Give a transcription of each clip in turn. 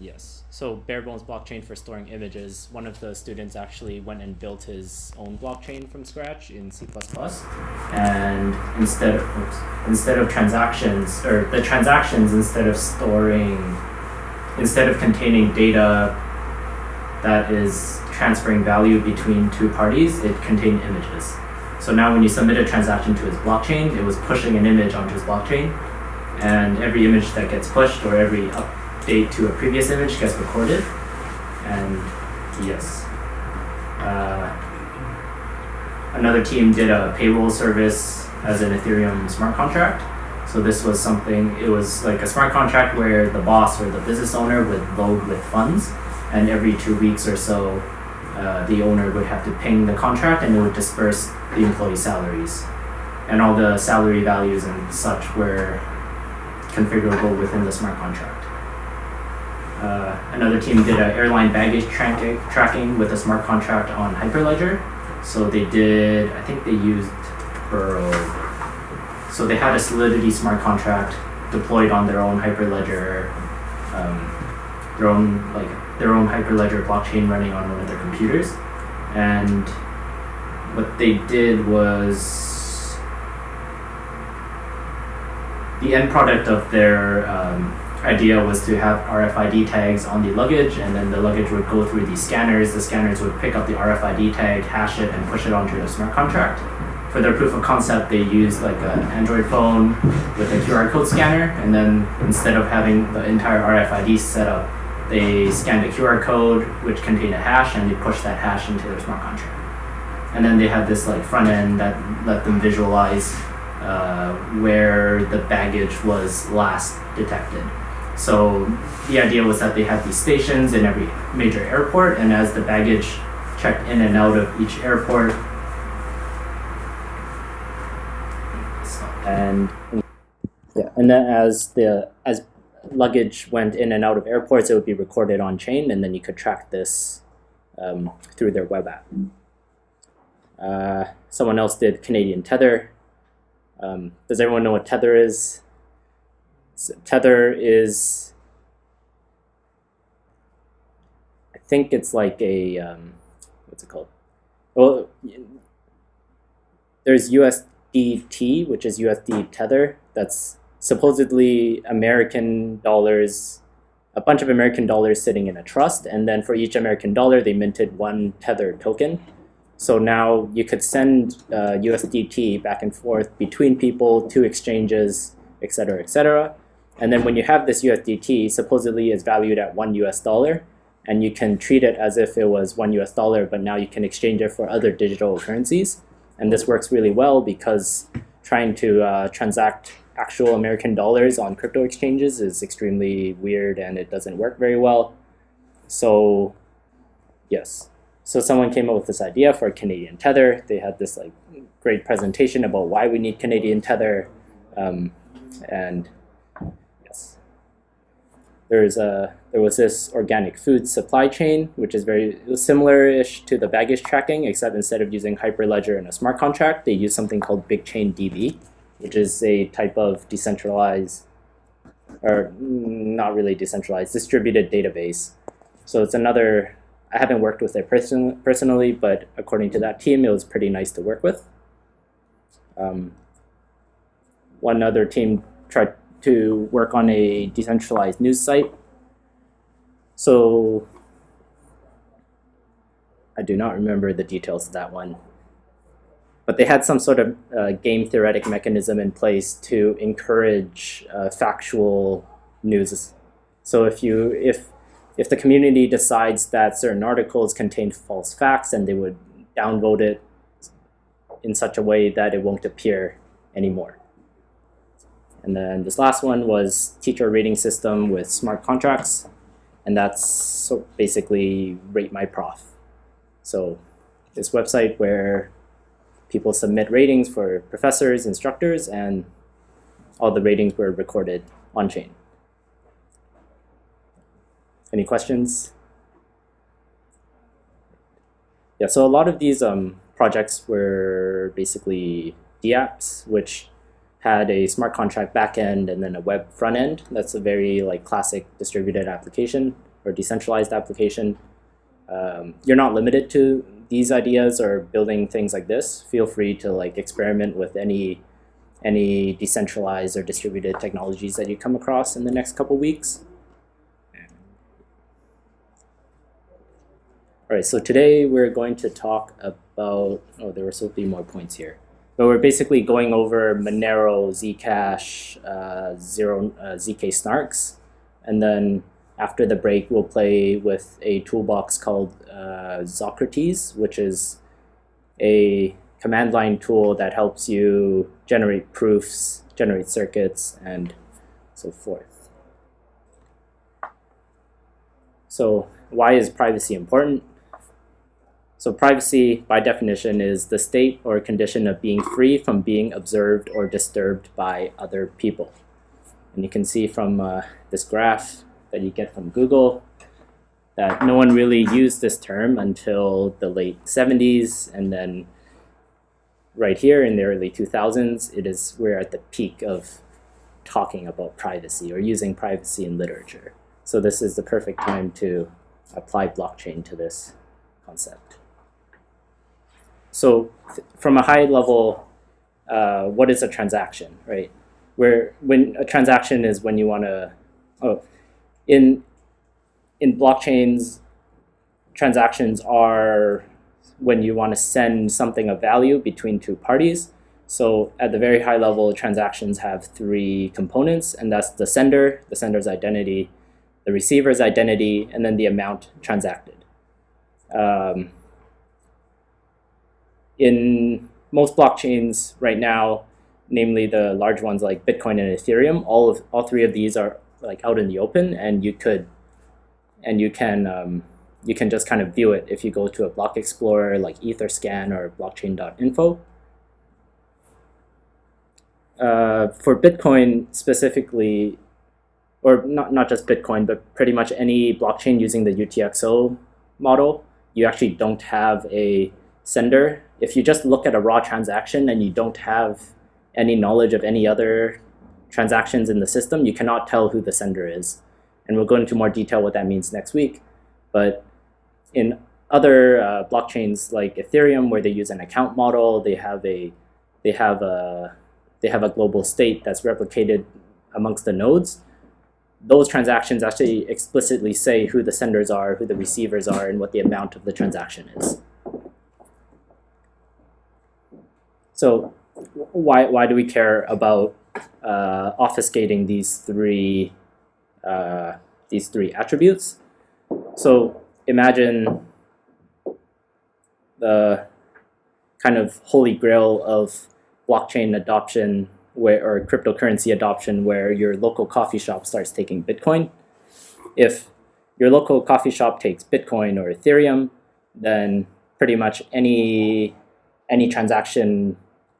Yes. So bare bones blockchain for storing images. One of the students actually went and built his own blockchain from scratch in C++. And instead of transactions, or the transactions, instead of containing data that is transferring value between two parties, it contained images. So now when you submit a transaction to his blockchain, it was pushing an image onto his blockchain, and every image that gets pushed or every update to a previous image gets recorded. And yes, another team did a payroll service as an Ethereum smart contract. So this was something, it was like a smart contract where the boss or the business owner would load with funds, and every 2 weeks or so, the owner would have to ping the contract and it would disperse the employee salaries. And all the salary values and such were configurable within the smart contract. Another team did an airline baggage tracking with a smart contract on Hyperledger. So they did, I think they used Burrow. So they had a Solidity smart contract deployed on their own Hyperledger, their own Hyperledger blockchain running on one of their computers. And what they did was the end product of their idea was to have RFID tags on the luggage, and then the luggage would go through these scanners. The scanners would pick up the RFID tag, hash it, and push it onto the smart contract. For their proof of concept, they used like an Android phone with a QR code scanner, and then instead of having the entire RFID set up, they scanned a QR code which contained a hash, and they pushed that hash into their smart contract. And then they had this like front end that let them visualize where the baggage was last detected. So the idea was that they had these stations in every major airport, and as the baggage checked in and out of each airport, and then as luggage went in and out of airports, it would be recorded on chain, and then you could track this through their web app. Someone else did Canadian Tether. Does everyone know what Tether is? So Tether is, I think it's like a, what's it called? Well, there's USDT, which is USD Tether. That's supposedly American dollars, a bunch of American dollars sitting in a trust, and then for each American dollar, they minted one Tether token. So now you could send USDT back and forth between people, to exchanges, et cetera, et cetera. And then when you have this USDT, supposedly is valued at $1, and you can treat it as if it was $1, but now you can exchange it for other digital currencies. And this works really well because trying to transact actual American dollars on crypto exchanges is extremely weird, and it doesn't work very well. So yes. So someone came up with this idea for Canadian Tether. They had this like great presentation about why we need Canadian Tether, and yes, there was this organic food supply chain, which is very similar-ish to the baggage tracking, except instead of using Hyperledger and a smart contract, they use something called BigChain DB, which is a type of decentralized, or not really decentralized, distributed database. So it's another. I haven't worked with it personally, but according to that team, it was pretty nice to work with. One other team tried to work on a decentralized news site. So I do not remember the details of that one. But they had some sort of game theoretic mechanism in place to encourage factual news. So if the community decides that certain articles contain false facts, then they would downvote it in such a way that it won't appear anymore. And then this last one was teacher rating system with smart contracts, and that's basically Rate My Prof. So this website where people submit ratings for professors, instructors, and all the ratings were recorded on chain. Any questions? Yeah, so a lot of these projects were basically dApps, which had a smart contract backend and then a web front end. That's a very like classic distributed application or decentralized application. You're not limited to these ideas or building things like this. Feel free to like experiment with any decentralized or distributed technologies that you come across in the next couple weeks. All right, so today we're going to talk about, there were supposed to be more points here. But we're basically going over Monero, Zcash, zkSNARKs, and then after the break we'll play with a toolbox called zkSNARKs, which is a command line tool that helps you generate proofs, generate circuits, and so forth. So why is privacy important? So privacy, by definition, is the state or condition of being free from being observed or disturbed by other people. And you can see from this graph that you get from Google that no one really used this term until the late 70s, and then right here in the early 2000s, we're at the peak of talking about privacy or using privacy in literature. So this is the perfect time to apply blockchain to this concept. So from a high level, what is a transaction, right? When a transaction is when you want to, in blockchains, transactions are when you want to send something of value between two parties. So at the very high level, transactions have three components, and that's the sender's identity, the receiver's identity, and then the amount transacted. In most blockchains right now, namely the large ones like Bitcoin and Ethereum, all three of these are like out in the open, and you can just kind of view it if you go to a block explorer like Etherscan or blockchain.info. For Bitcoin specifically, or not just Bitcoin, but pretty much any blockchain using the UTXO model, you actually don't have a sender. If you just look at a raw transaction and you don't have any knowledge of any other transactions in the system, you cannot tell who the sender is. And we'll go into more detail what that means next week. But in other blockchains like Ethereum, where they use an account model, they have a global state that's replicated amongst the nodes. Those transactions actually explicitly say who the senders are, who the receivers are, and what the amount of the transaction is. So why do we care about obfuscating these three attributes? So imagine the kind of holy grail of blockchain adoption or cryptocurrency adoption, where your local coffee shop starts taking Bitcoin. If your local coffee shop takes Bitcoin or Ethereum, then pretty much any transaction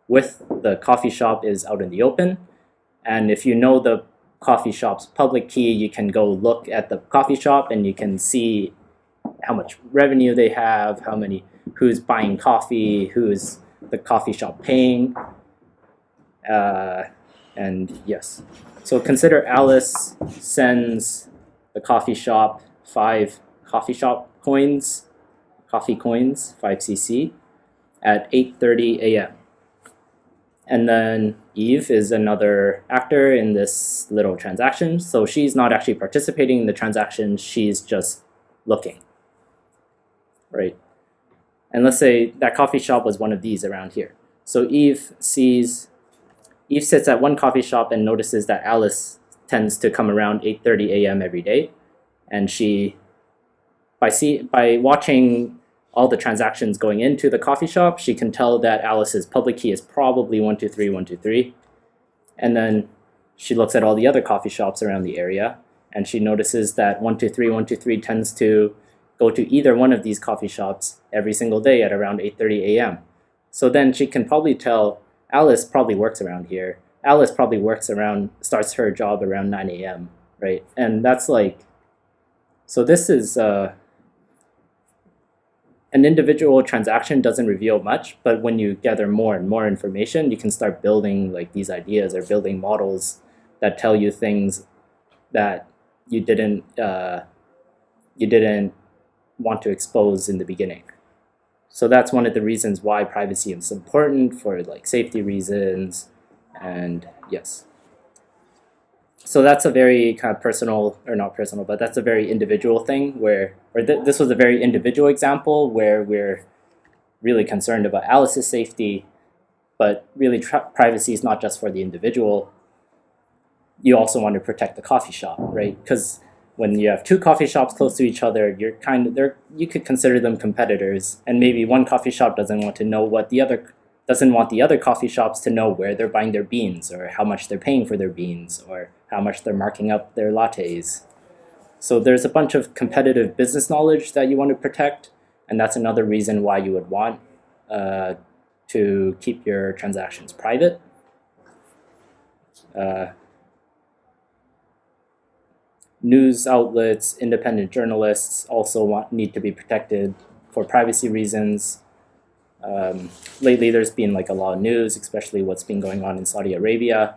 with the coffee shop is out in the open. And if you know the coffee shop's public key, you can go look at the coffee shop and you can see how much revenue they have, who's buying coffee, who's the coffee shop paying. And yes, so consider Alice sends the coffee shop 5 coffee coins, 5cc, at 8:30 a.m. And then Eve is another actor in this little transaction. So she's not actually participating in the transaction, she's just looking, right? And let's say that coffee shop was one of these around here. So Eve sits at one coffee shop and notices that Alice tends to come around 8:30 a.m. every day. And she, by watching all the transactions going into the coffee shop, she can tell that Alice's public key is probably 123. And then she looks at all the other coffee shops around the area, and she notices that 123 tends to go to either one of these coffee shops every single day at around 8:30 a.m. So then she can probably tell Alice probably works around here. Alice probably starts her job around 9 a.m., right? And that's like, so this is an individual transaction doesn't reveal much, but when you gather more and more information, you can start building like these ideas or building models that tell you things that you didn't want to expose in the beginning. So that's one of the reasons why privacy is important, for like safety reasons, and yes. So that's a very kind of personal, or not personal, but that's a very individual thing where, this was a very individual example where we're really concerned about Alice's safety, but really privacy is not just for the individual. You also want to protect the coffee shop, right? Because when you have two coffee shops close to each other, you could consider them competitors, and maybe one coffee shop doesn't want the other coffee shops to know where they're buying their beans, or how much they're paying for their beans, or how much they're marking up their lattes. So there's a bunch of competitive business knowledge that you want to protect, and that's another reason why you would want to keep your transactions private. News outlets, independent journalists also need to be protected for privacy reasons. Lately, there's been like a lot of news, especially what's been going on in Saudi Arabia.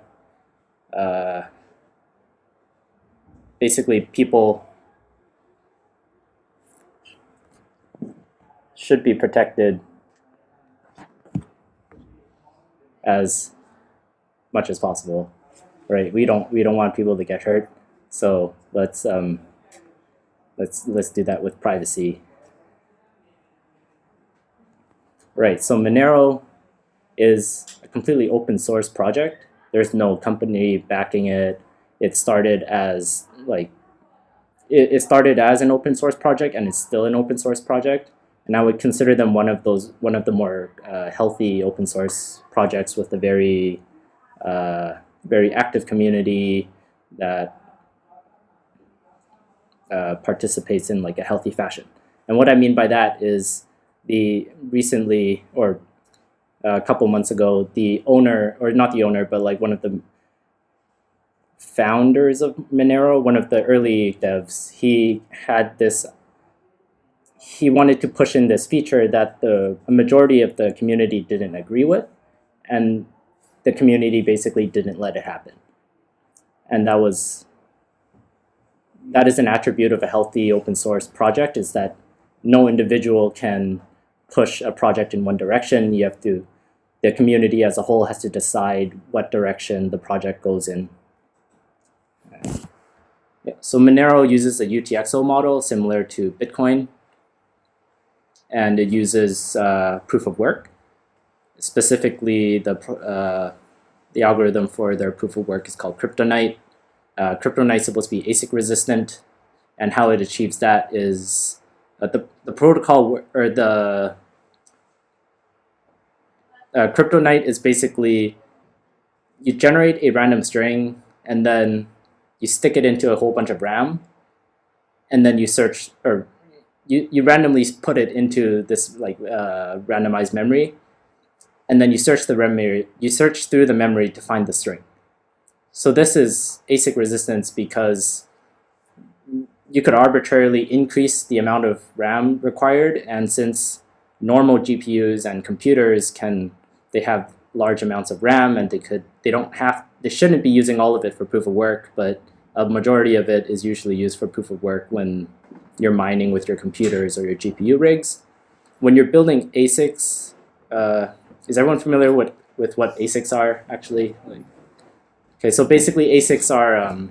Basically, people should be protected as much as possible, right? We don't want people to get hurt, so let's do that with privacy. Right, so Monero is a completely open source project. There's no company backing it. It started as an open source project, and it's still an open source project. And I would consider them one of the more healthy open source projects with a very active community that participates in like a healthy fashion. And what I mean by that is, a couple months ago, the owner, or not the owner, but like one of the founders of Monero, one of the early devs, he wanted to push in this feature that a majority of the community didn't agree with, and the community basically didn't let it happen. And that is an attribute of a healthy open source project, is that no individual can push a project in one direction. The community as a whole has to decide what direction the project goes in. Yeah. So Monero uses a UTXO model similar to Bitcoin, and it uses proof of work. Specifically, the algorithm for their proof of work is called Kryptonite. Kryptonite is supposed to be ASIC resistant, and how it achieves that is the protocol, or the Kryptonite is basically, you generate a random string and then you stick it into a whole bunch of RAM, and then you search, or you randomly put it into this like randomized memory, and then you search through the memory to find the string. So this is ASIC resistance because you could arbitrarily increase the amount of RAM required, and since normal GPUs and computers they have large amounts of RAM, and they shouldn't be using all of it for proof of work, but a majority of it is usually used for proof of work when you're mining with your computers or your GPU rigs. When you're building ASICs, is everyone familiar with what ASICs are actually? Okay, so basically ASICs are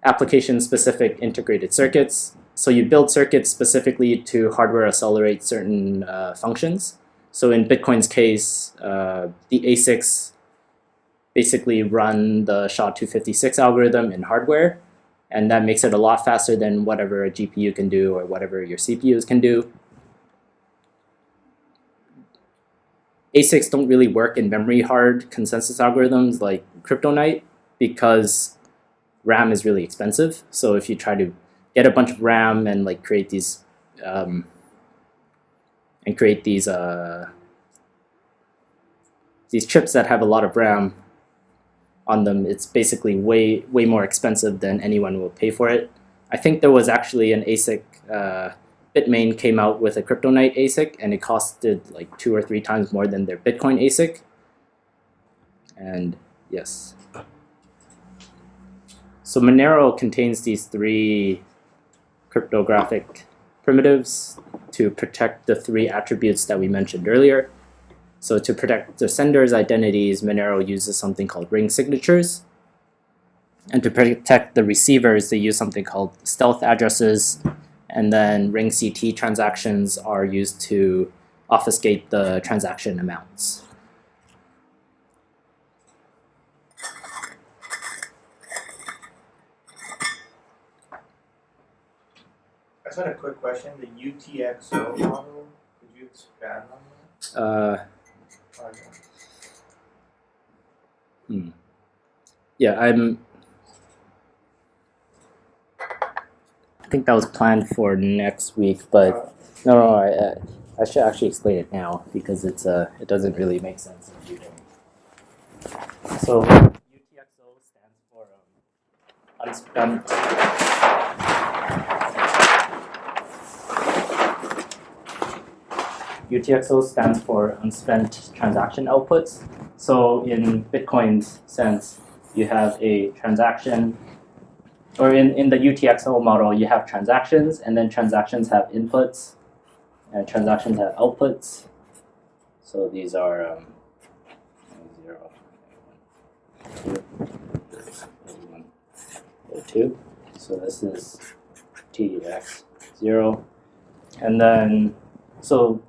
application-specific integrated circuits. So you build circuits specifically to hardware accelerate certain functions. So in Bitcoin's case, the ASICs basically run the SHA-256 algorithm in hardware, and that makes it a lot faster than whatever a GPU can do or whatever your CPUs can do. ASICs don't really work in memory-hard consensus algorithms like Kryptonite because RAM is really expensive. So if you try to get a bunch of RAM and like create these chips that have a lot of RAM on them, it's basically way more expensive than anyone will pay for it. I think there was actually an ASIC Bitmain came out with a Kryptonite ASIC, and it costed like 2 or 3 times more than their Bitcoin ASIC. And yes. So Monero contains these 3 cryptographic primitives to protect the 3 attributes that we mentioned earlier. So to protect the sender's identities, Monero uses something called ring signatures. And to protect the receivers, they use something called stealth addresses. And then ring CT transactions are used to obfuscate the transaction amounts. I just had a quick question. The UTXO model, could you expand on that? Yeah, I think that was planned for next week, but no, I should actually explain it now because it doesn't really make sense if you don't. So UTXO stands for unspent. UTXO stands for unspent transaction outputs. So in Bitcoin's sense, you have a transaction, or in the UTXO model, you have transactions, and then transactions have inputs, and transactions have outputs. So these are 0, 1, 2. So this is TX 0, and then so.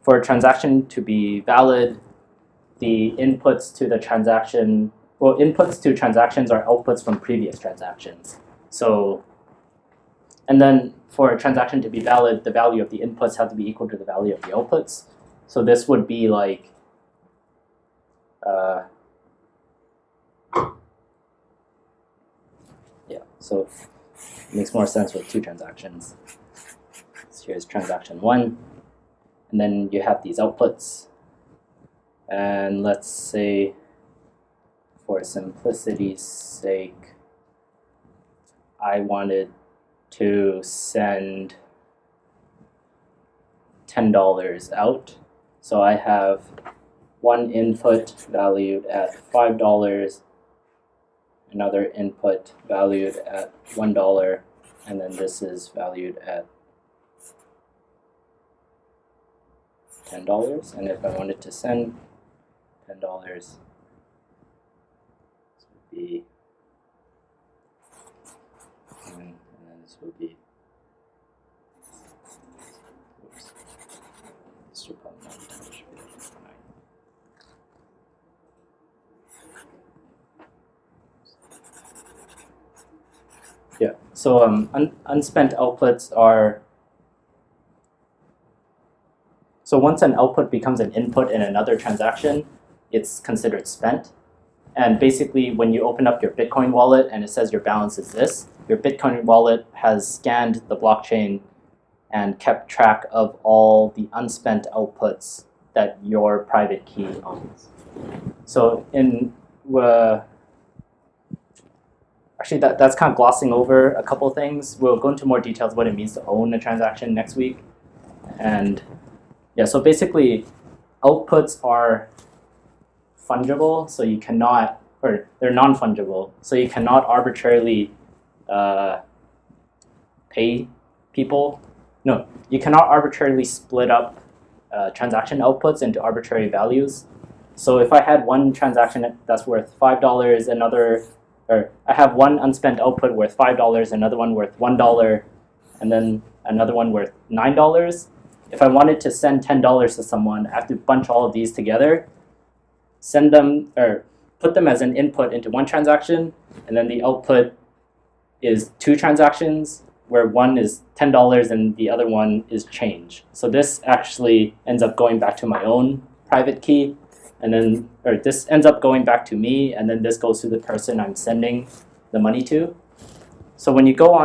For a transaction to be valid, the inputs to the transaction, well, inputs to transactions are outputs from previous transactions. So, and then for a transaction to be valid, the value of the inputs have to be equal to the value of the outputs. So this would be like, yeah, so it makes more sense with 2 transactions. Here's transaction 1, and then you have these outputs. And let's say, for simplicity's sake, I wanted to send $10 out. So I have one input valued at $5, another input valued at $1, and then this is valued at $10, and if I wanted to send $10, this would be, and then this would be, oops, this should probably not be 10, should be 9. Yeah, so unspent outputs are, so once an output becomes an input in another transaction, it's considered spent. And basically, when you open up your Bitcoin wallet and it says your balance is this, your Bitcoin wallet has scanned the blockchain and kept track of all the unspent outputs that your private key owns. So actually that's kind of glossing over a couple things. We'll go into more details what it means to own a transaction next week. And yeah, so basically, outputs are fungible, so you cannot, or they're non-fungible, so you cannot arbitrarily pay people. No, you cannot arbitrarily split up transaction outputs into arbitrary values. So if I had one transaction that's worth $5, or I have one unspent output worth $5, another one worth $1, and then another one worth $9. If I wanted to send $10 to someone, I have to bunch all of these together, send them, or put them as an input into one transaction, and then the output is 2 transactions, where one is $10 and the other one is change. So this actually ends up going back to my own private key, and then, or this ends up going back to me, and then this goes to the person I'm sending the money to. So when you go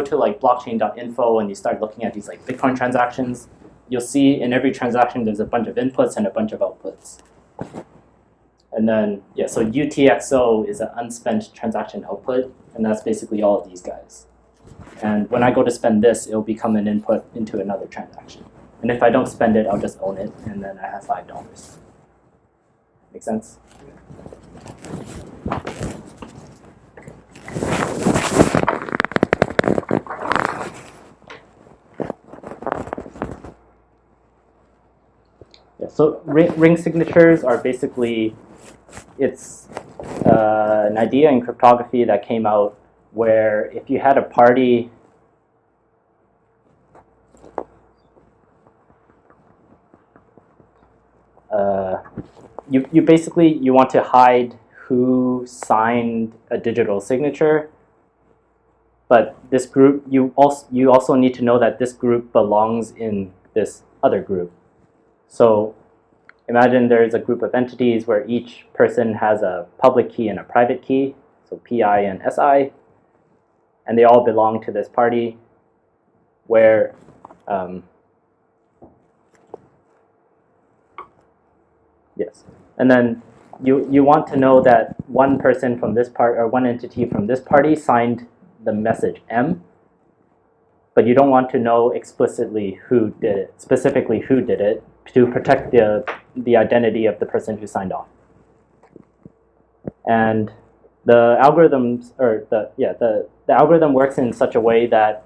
to like blockchain.info and you start looking at these like Bitcoin transactions, you'll see in every transaction there's a bunch of inputs and a bunch of outputs. And then, yeah, so UTXO is an unspent transaction output, and that's basically all of these guys. And when I go to spend this, it'll become an input into another transaction. And if I don't spend it, I'll just own it, and then I have $5. Make sense? Yeah, so ring signatures are basically, it's an idea in cryptography that came out where if you had a party you basically, you want to hide who signed a digital signature, but this group, you also need to know that this group belongs in this other group. So imagine there's a group of entities where each person has a public key and a private key, so PI and SI, and they all belong to this party where yes. And then you want to know that one person from this part, or one entity from this party signed the message M, but you don't want to know explicitly who did it, specifically who did it, to protect the identity of the person who signed off. And the algorithms, or the algorithm works in such a way that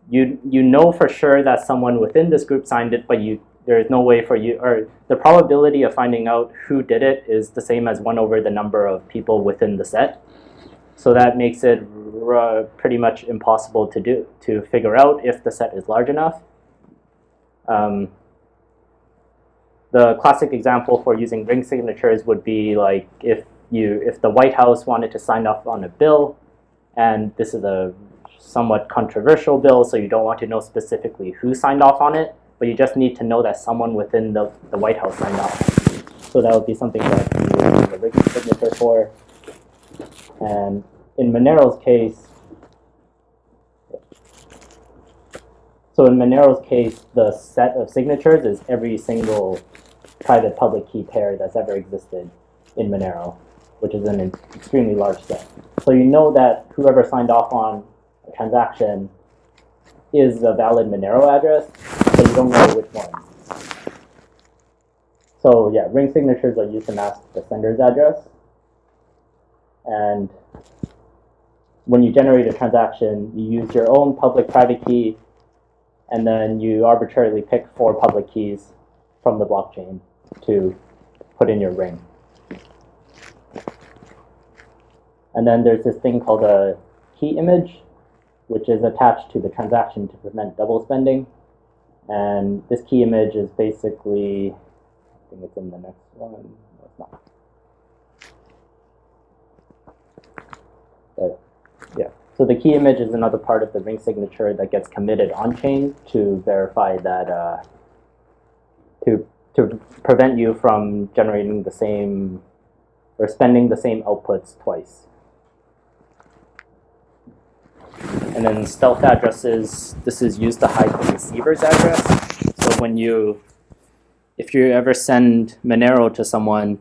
you know for sure that someone within this group signed it, but there is no way for you, or the probability of finding out who did it is the same as 1 over the number of people within the set. So that makes it pretty much impossible to figure out if the set is large enough. The classic example for using ring signatures would be like if the White House wanted to sign off on a bill, and this is a somewhat controversial bill, so you don't want to know specifically who signed off on it, but you just need to know that someone within the White House signed off. So that would be something that you would use a ring signature for. And in Monero's case, the set of signatures is every single private public key pair that's ever existed in Monero, which is an extremely large set. So you know that whoever signed off on a transaction is a valid Monero address, but you don't know which one. So yeah, ring signatures are used to mask the sender's address. And when you generate a transaction, you use your own public-private key, and then you arbitrarily pick 4 public keys from the blockchain to put in your ring. And then there's this thing called a key image, which is attached to the transaction to prevent double spending. And this key image is basically, I think it's in the next one, no, it's not. But yeah, so the key image is another part of the ring signature that gets committed on-chain to verify that, to prevent you from generating the same, or spending the same outputs twice. And then stealth addresses, this is used to hide the receiver's address. So if you ever send Monero to someone,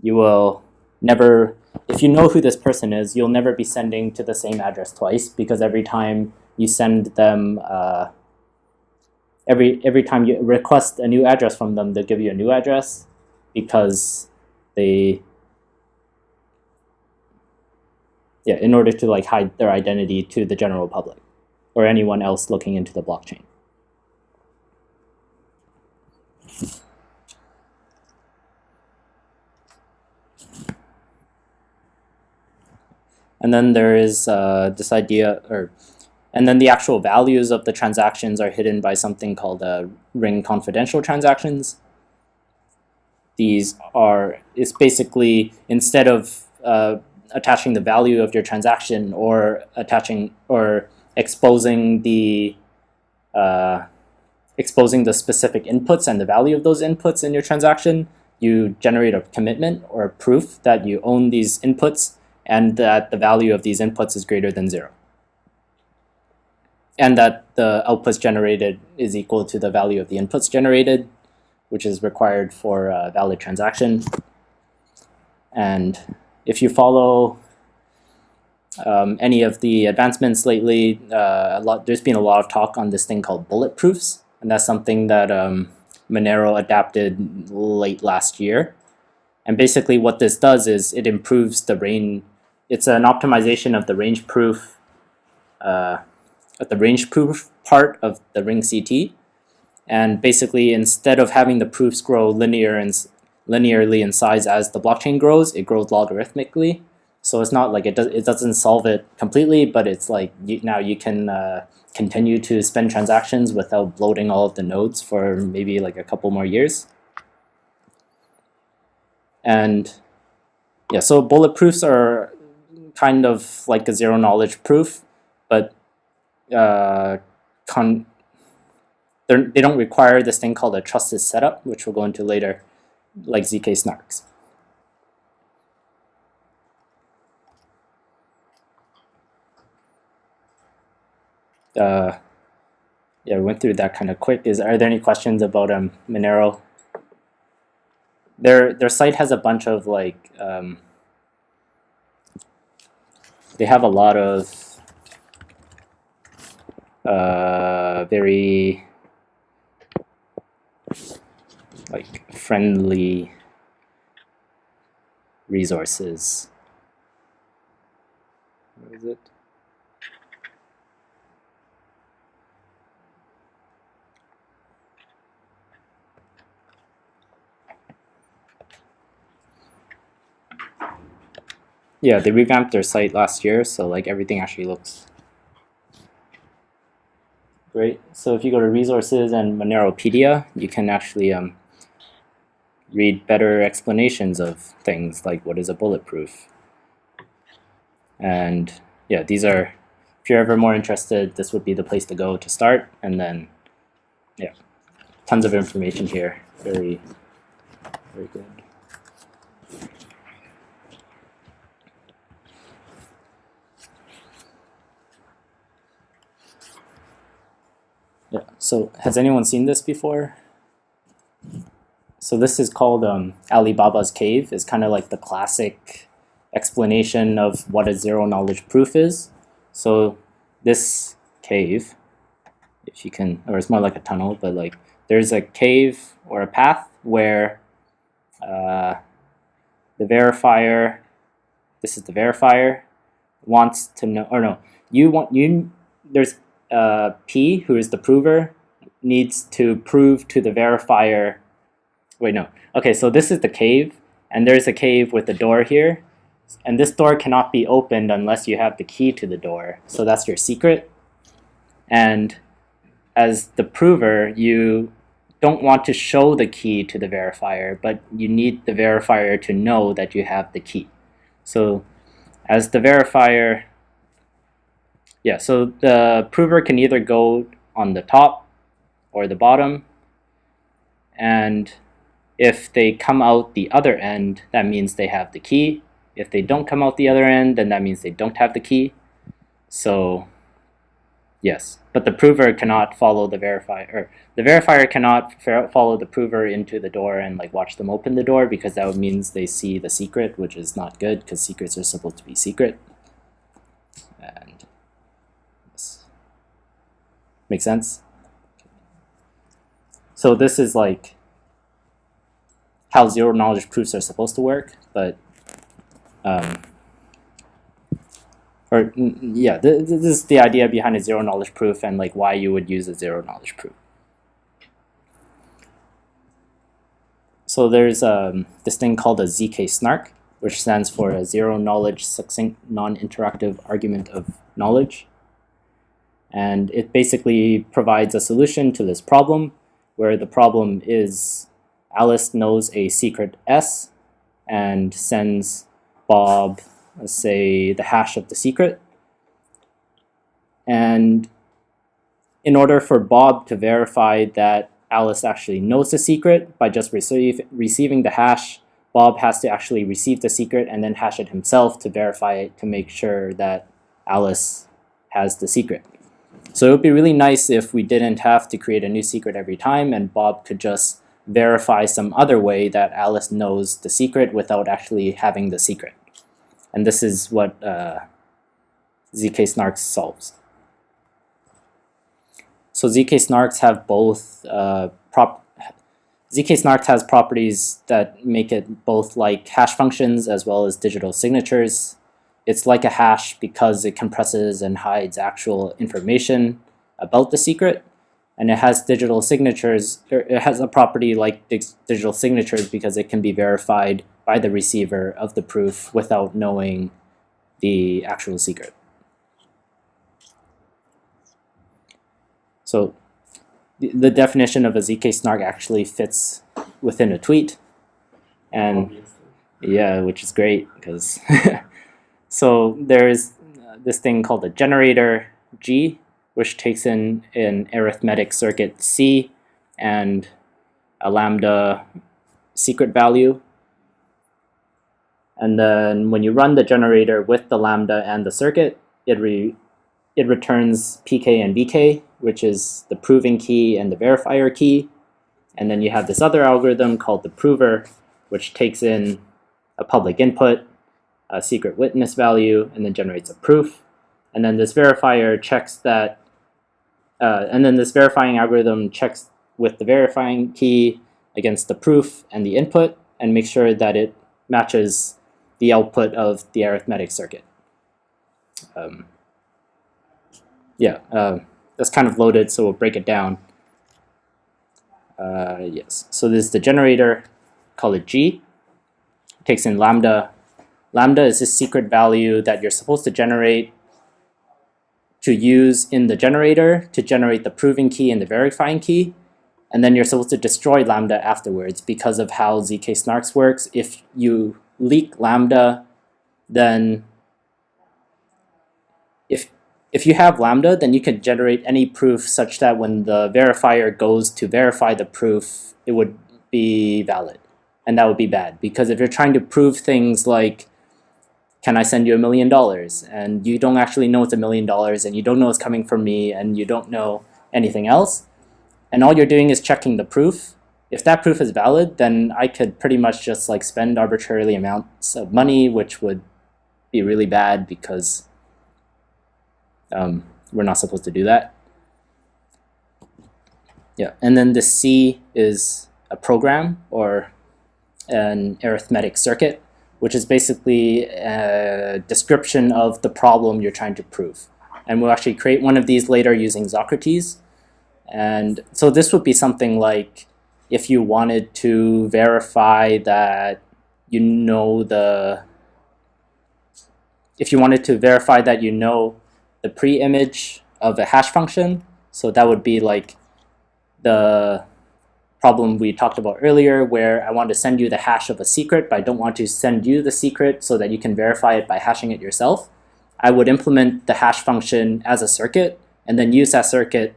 you will never, if you know who this person is, you'll never be sending to the same address twice, because every time you send them, every time you request a new address from them, they'll give you a new address, because in order to like hide their identity to the general public or anyone else looking into the blockchain. And then there is this idea, and then the actual values of the transactions are hidden by something called ring confidential transactions. It's basically, instead of attaching the value of your transaction or exposing the specific inputs and the value of those inputs in your transaction, you generate a commitment or a proof that you own these inputs and that the value of these inputs is greater than 0. And that the outputs generated is equal to the value of the inputs generated, which is required for a valid transaction. And if you follow any of the advancements lately, there's been a lot of talk on this thing called bulletproofs, and that's something that Monero adapted late last year. And basically what this does is it improves the range. It's an optimization of the range proof, part of the ring CT. And basically, instead of having the proofs grow linearly in size as the blockchain grows, it grows logarithmically. So it's not like it doesn't solve it completely, but it's like now you can continue to spend transactions without bloating all of the nodes for maybe like a couple more years. And yeah, so bulletproofs are kind of like a zero knowledge proof, but they don't require this thing called a trusted setup, which we'll go into later, like zkSNARKs. Yeah, we went through that kind of quick. Are there any questions about Monero? Their site has a bunch of like they have a lot of very like friendly resources. What is it? Yeah, they revamped their site last year, so like everything actually looks great. So if you go to resources and Moneropedia, you can actually read better explanations of things like what is a bulletproof. And yeah, these are, if you're ever more interested, this would be the place to go to start. And then, yeah, tons of information here. Very, very good. Yeah, so has anyone seen this before? So this is called Alibaba's Cave. It's kind of like the classic explanation of what a zero knowledge proof is. So this cave, if you can, or it's more like a tunnel, but like there's a cave or a path where the verifier, this is the verifier, wants to know, or no, there's P, who is the prover, needs to prove to the verifier. Wait, no. Okay, so this is the cave, and there's a cave with a door here, and this door cannot be opened unless you have the key to the door. So that's your secret. And as the prover, you don't want to show the key to the verifier, but you need the verifier to know that you have the key. So as the verifier, yeah, so the prover can either go on the top or the bottom, and if they come out the other end, that means they have the key. If they don't come out the other end, then that means they don't have the key. So yes, but the prover cannot follow the verifier, or the verifier cannot follow the prover into the door and like watch them open the door, because that means they see the secret, which is not good because secrets are supposed to be secret. And yes. Make sense? So this is like how zero knowledge proofs are supposed to work, but this is the idea behind a zero knowledge proof and like why you would use a zero knowledge proof. So there's this thing called a zkSNARK, which stands for a zero knowledge succinct non-interactive argument of knowledge. And it basically provides a solution to this problem, where the problem is Alice knows a secret S and sends Bob, let's say, the hash of the secret. And in order for Bob to verify that Alice actually knows the secret by just receiving the hash, Bob has to actually receive the secret and then hash it himself to verify it, to make sure that Alice has the secret. So it would be really nice if we didn't have to create a new secret every time, and Bob could just verify some other way that Alice knows the secret without actually having the secret. And this is what zkSNARKs solves. So zkSNARKs have both zkSNARKs has properties that make it both like hash functions as well as digital signatures. It's like a hash because it compresses and hides actual information about the secret, and it has digital signatures. It has a property like digital signatures because it can be verified by the receiver of the proof without knowing the actual secret. So the definition of a zkSNARK actually fits within a tweet, and yeah, which is great because so there's this thing called a generator G, which takes in an arithmetic circuit C and a lambda secret value. And then when you run the generator with the lambda and the circuit, it returns PK and VK, which is the proving key and the verifier key. And then you have this other algorithm called the prover, which takes in a public input, a secret witness value, and then generates a proof. And then this verifier checks that, and then this verifying algorithm checks with the verifying key against the proof and the input and makes sure that it matches the output of the arithmetic circuit. That's kind of loaded, so we'll break it down. Yes, so this is the generator, call it G. It takes in lambda. Lambda is this secret value that you're supposed to generate to use in the generator to generate the proving key and the verifying key. And then you're supposed to destroy lambda afterwards because of how zkSNARKs works. If you leak lambda, then if you have lambda, then you can generate any proof such that when the verifier goes to verify the proof, it would be valid. And that would be bad, because if you're trying to prove things like, can I send you $1 million? And you don't actually know it's $1 million, and you don't know it's coming from me, and you don't know anything else, and all you're doing is checking the proof. If that proof is valid, then I could pretty much just like spend arbitrarily amounts of money, which would be really bad because we're not supposed to do that. Yeah, and then the C is a program or an arithmetic circuit, which is basically a description of the problem you're trying to prove. And we'll actually create one of these later using Socrates. And so this would be something like if you wanted to verify that you know the pre-image of a hash function. So that would be like the problem we talked about earlier, where I want to send you the hash of a secret, but I don't want to send you the secret so that you can verify it by hashing it yourself. I would implement the hash function as a circuit and then use that circuit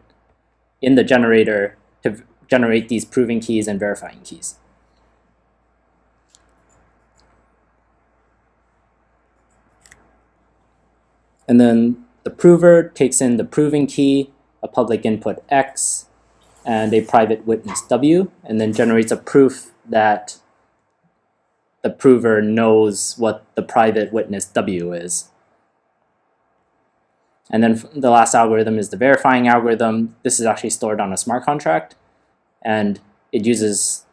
in the generator to generate these proving keys and verifying keys. And then the prover takes in the proving key, a public input X, and a private witness W, and then generates a proof that the prover knows what the private witness W is. And then the last algorithm is the verifying algorithm. This is actually stored on a smart contract, and it has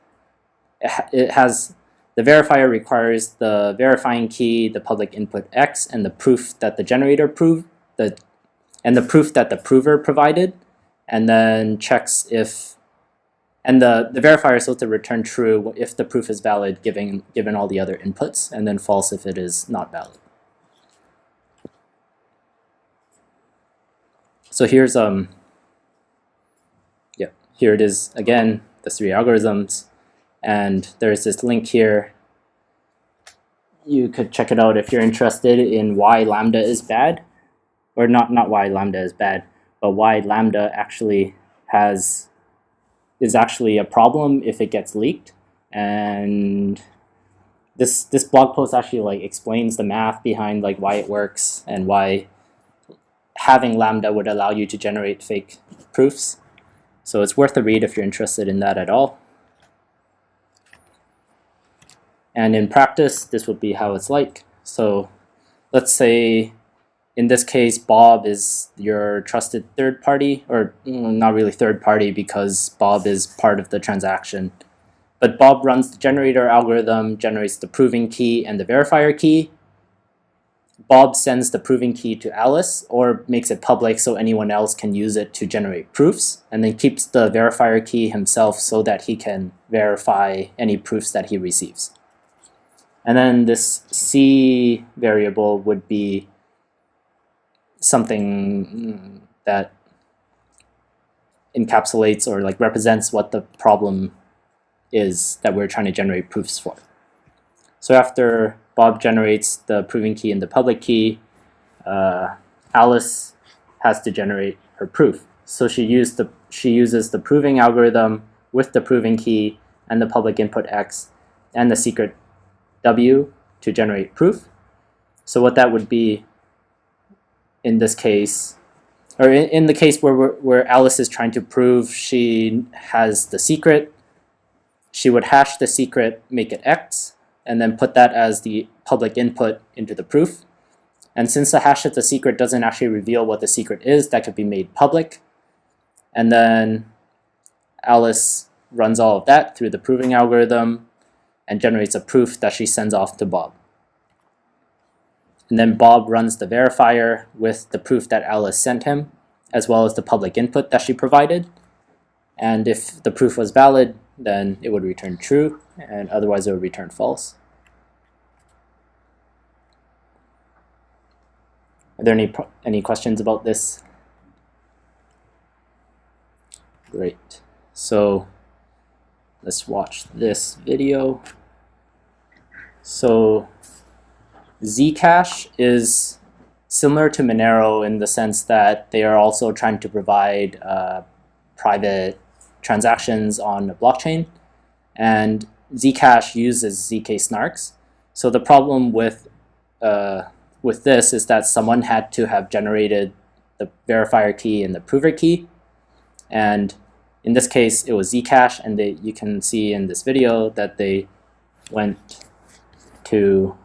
the verifier requires the verifying key, the public input X, and the proof that the generator proved, and the proof that the prover provided, and then checks if, and the verifier is supposed to return true if the proof is valid given all the other inputs, and then false if it is not valid. So here's here it is again, the 3 algorithms, and there's this link here. You could check it out if you're interested in why lambda is bad, or not why lambda is bad, but why lambda actually is actually a problem if it gets leaked. And this blog post actually like explains the math behind like why it works and why having lambda would allow you to generate fake proofs. So it's worth a read if you're interested in that at all. And in practice, this would be how it's like. So let's say in this case, Bob is your trusted third party, or not really third party because Bob is part of the transaction. But Bob runs the generator algorithm, generates the proving key and the verifier key. Bob sends the proving key to Alice or makes it public so anyone else can use it to generate proofs, and then keeps the verifier key himself so that he can verify any proofs that he receives. And then this C variable would be something that encapsulates or like represents what the problem is that we're trying to generate proofs for. So after Bob generates the proving key and the public key, Alice has to generate her proof. So she uses the proving algorithm with the proving key and the public input X and the secret W to generate proof. So what that would be in this case, or in the case where Alice is trying to prove she has the secret, she would hash the secret, make it X, and then put that as the public input into the proof. And since the hash of the secret doesn't actually reveal what the secret is, that could be made public. And then Alice runs all of that through the proving algorithm and generates a proof that she sends off to Bob. And then Bob runs the verifier with the proof that Alice sent him, as well as the public input that she provided. And if the proof was valid, then it would return true, and otherwise it would return false. Are there any questions about this? Great. So let's watch this video. So Zcash is similar to Monero in the sense that they are also trying to provide private transactions on a blockchain, and Zcash uses zkSNARKs. So the problem with this is that someone had to have generated the verifier key and the prover key, and in this case it was Zcash, and you can see in this video that they went to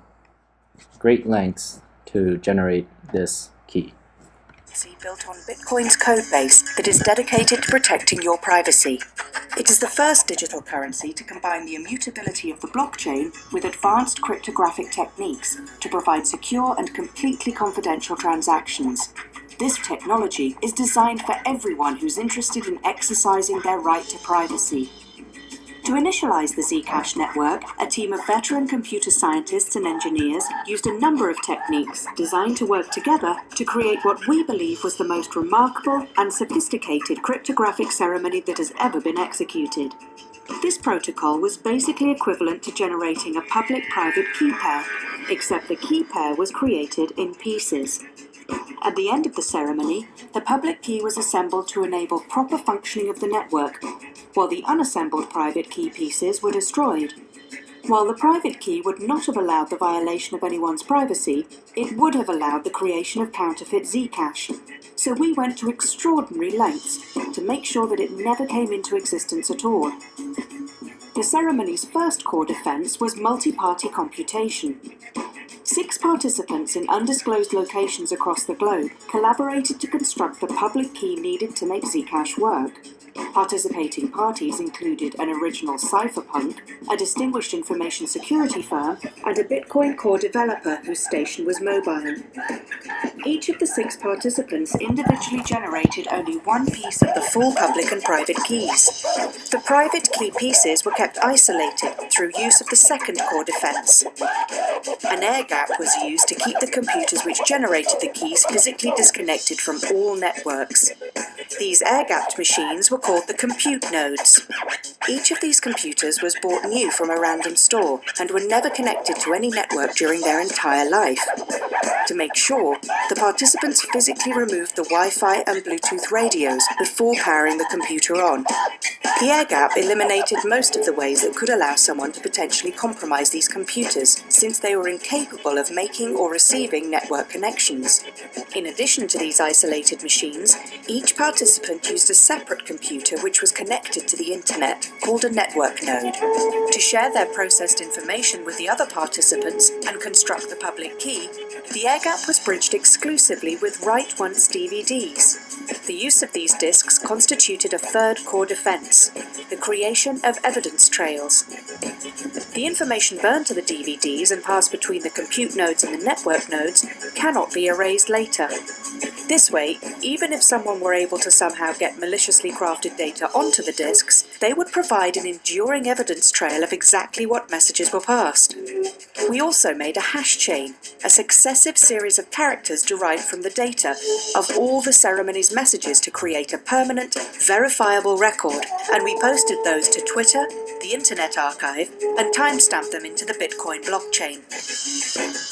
great lengths to generate this key. Built on Bitcoin's codebase that is dedicated to protecting your privacy. It is the first digital currency to combine the immutability of the blockchain with advanced cryptographic techniques to provide secure and completely confidential transactions. This technology is designed for everyone who's interested in exercising their right to privacy. To initialize the Zcash network, a team of veteran computer scientists and engineers used a number of techniques designed to work together to create what we believe was the most remarkable and sophisticated cryptographic ceremony that has ever been executed. This protocol was basically equivalent to generating a public-private key pair, except the key pair was created in pieces. At the end of the ceremony, the public key was assembled to enable proper functioning of the network, while the unassembled private key pieces were destroyed. While the private key would not have allowed the violation of anyone's privacy, it would have allowed the creation of counterfeit Zcash. So we went to extraordinary lengths to make sure that it never came into existence at all. The ceremony's first core defense was multi-party computation. 6 participants in undisclosed locations across the globe collaborated to construct the public key needed to make Zcash work. Participating parties included an original cypherpunk, a distinguished information security firm, and a Bitcoin core developer whose station was mobile. Each of the 6 participants individually generated only one piece of the full public and private keys. The private key pieces were kept isolated through use of the second core defense. An air gap was used to keep the computers which generated the keys physically disconnected from all networks. These air-gapped machines were called the compute nodes. Each of these computers was bought new from a random store and were never connected to any network during their entire life. To make sure, the participants physically removed the Wi-Fi and Bluetooth radios before powering the computer on. The air gap eliminated most of the ways that could allow someone to potentially compromise these computers, since they were incapable of making or receiving network connections. In addition to these isolated machines, each participant used a separate computer which was connected to the internet, called a network node. To share their processed information with the other participants and construct the public key, the air gap was bridged exclusively with write-once DVDs. The use of these disks constituted a third core defense, the creation of evidence trails. The information burned to the DVDs and passed between the compute nodes and the network nodes cannot be erased later. This way, even if someone were able to somehow get maliciously crafted data onto the disks, they would provide an enduring evidence trail of exactly what messages were passed. We also made a hash chain, a successive series of characters derived from the data of all the ceremony's messages to create a permanent, verifiable record, and we posted those to Twitter, the Internet Archive, and timestamped them into the Bitcoin blockchain.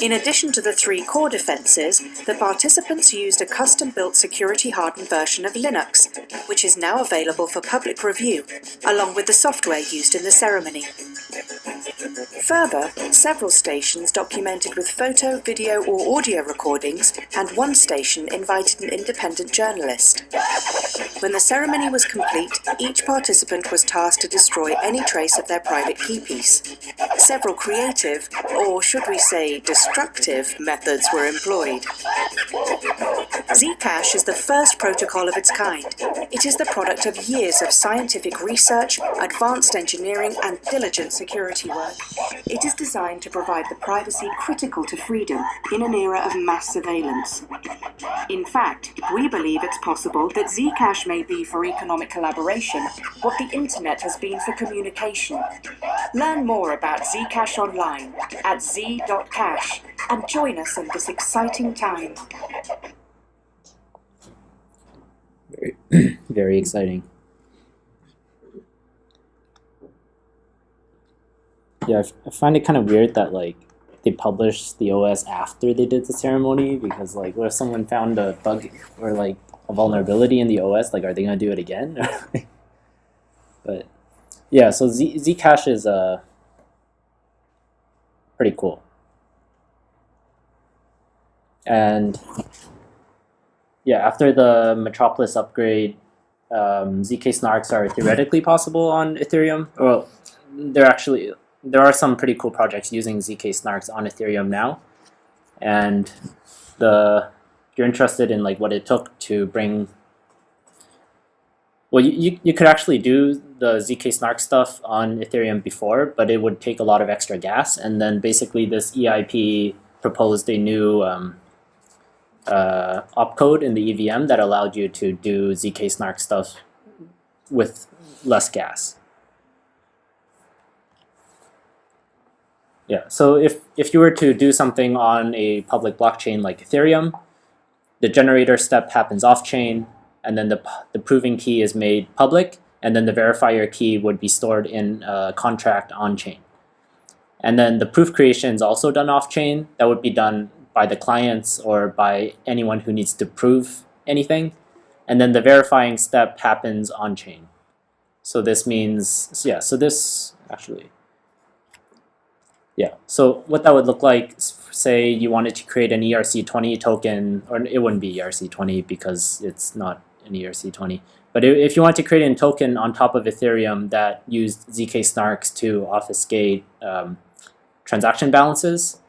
In addition to the three core defenses, the participants used a custom-built security-hardened version of Linux, which is now available for public review, along with the software used in the ceremony. Further, several stations documented with photo, video, or audio recordings, and one station invited an independent journalist. When the ceremony was complete, each participant was tasked to destroy any trace of their private key piece. Several creative, or should we say destructive, methods were employed. Zcash is the first protocol of its kind. It is the product of years of scientific research, advanced engineering, and diligent security work. It is designed to provide the privacy critical to freedom in an era of mass surveillance. In fact, we believe it's possible that Zcash may be for economic collaboration what the internet has been for communication. Learn more about Zcash online at z.cash and join us in this exciting time. Very exciting. Yeah, I find it kind of weird that like they published the OS after they did the ceremony, because like what if someone found a bug or like a vulnerability in the OS? Like, are they gonna do it again? But yeah, so Zcash is pretty cool. And yeah, after the Metropolis upgrade, zkSNARKs are theoretically possible on Ethereum. Well, there are some pretty cool projects using zkSNARKs on Ethereum now, and if you're interested in like what it took to bring, well, you could actually do the zkSNARK stuff on Ethereum before, but it would take a lot of extra gas, and then basically this EIP proposed a new opcode in the EVM that allowed you to do zkSNARK stuff with less gas. Yeah, so if you were to do something on a public blockchain like Ethereum, the generator step happens off-chain, and then the proving key is made public, and then the verifier key would be stored in a contract on-chain. And then the proof creation is also done off-chain. That would be done by the clients or by anyone who needs to prove anything. And then the verifying step happens on-chain. So this means, yeah, so this actually... Yeah, so what that would look like, say you wanted to create an ERC20 token, or it wouldn't be ERC20 because it's not an ERC20, but if you want to create a token on top of Ethereum that used zkSNARKs to obfuscate transaction balances,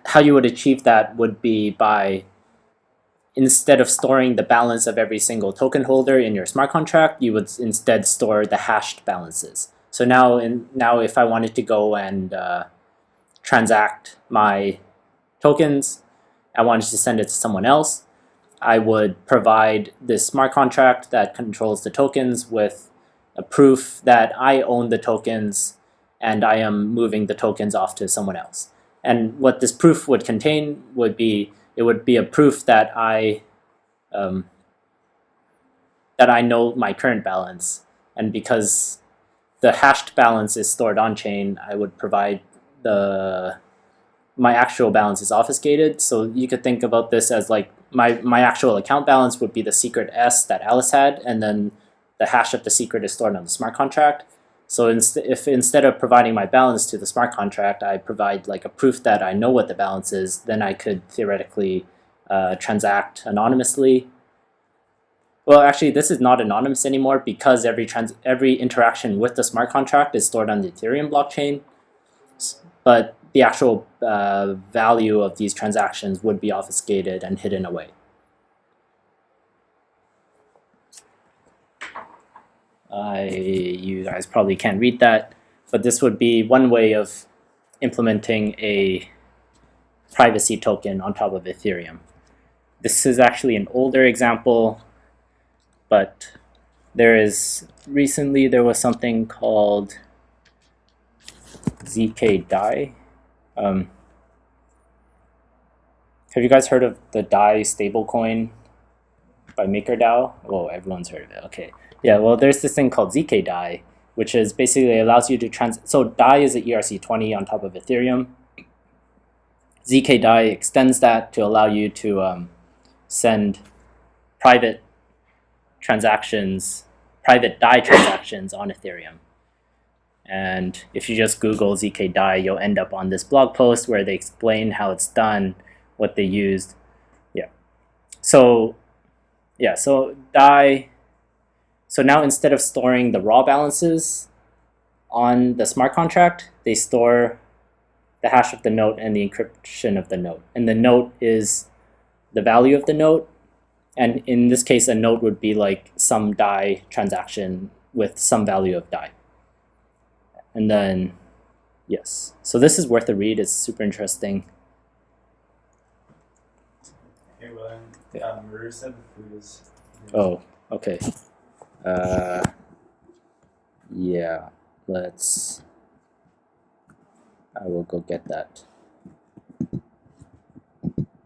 how you would achieve that would be by, instead of storing the balance of every single token holder in your smart contract, you would instead store the hashed balances. So now if I wanted to go and transact my tokens, I wanted to send it to someone else, I would provide this smart contract that controls the tokens with a proof that I own the tokens and I am moving the tokens off to someone else. And what this proof would contain would be, it would be a proof that I know my current balance, and because the hashed balance is stored on chain, I would provide my actual balance is obfuscated. So you could think about this as like my actual account balance would be the secret S that Alice had, and then the hash of the secret is stored on the smart contract. So if instead of providing my balance to the smart contract, I provide like a proof that I know what the balance is, then I could theoretically transact anonymously. Well, actually, this is not anonymous anymore because every interaction with the smart contract is stored on the Ethereum blockchain. But the actual value of these transactions would be obfuscated and hidden away. You guys probably can't read that, but this would be one way of implementing a privacy token on top of Ethereum. This is actually an older example, but recently there was something called zkDAI. Have you guys heard of the DAI stablecoin by MakerDAO? Oh, everyone's heard of it. Okay. Yeah, well, there's this thing called zkDAI, which is basically allows you to so DAI is an ERC20 on top of Ethereum. zkDAI extends that to allow you to send private DAI transactions on Ethereum. And if you just Google zkDAI, you'll end up on this blog post where they explain how it's done, what they used. So DAI. So now instead of storing the raw balances on the smart contract, they store the hash of the note and the encryption of the note. And the note is the value of the note. And in this case, a note would be like some DAI transaction with some value of DAI. And then, yes. So this is worth a read. It's super interesting. Hey, William. Maru said the food is... Oh, okay. Yeah, I will go get that.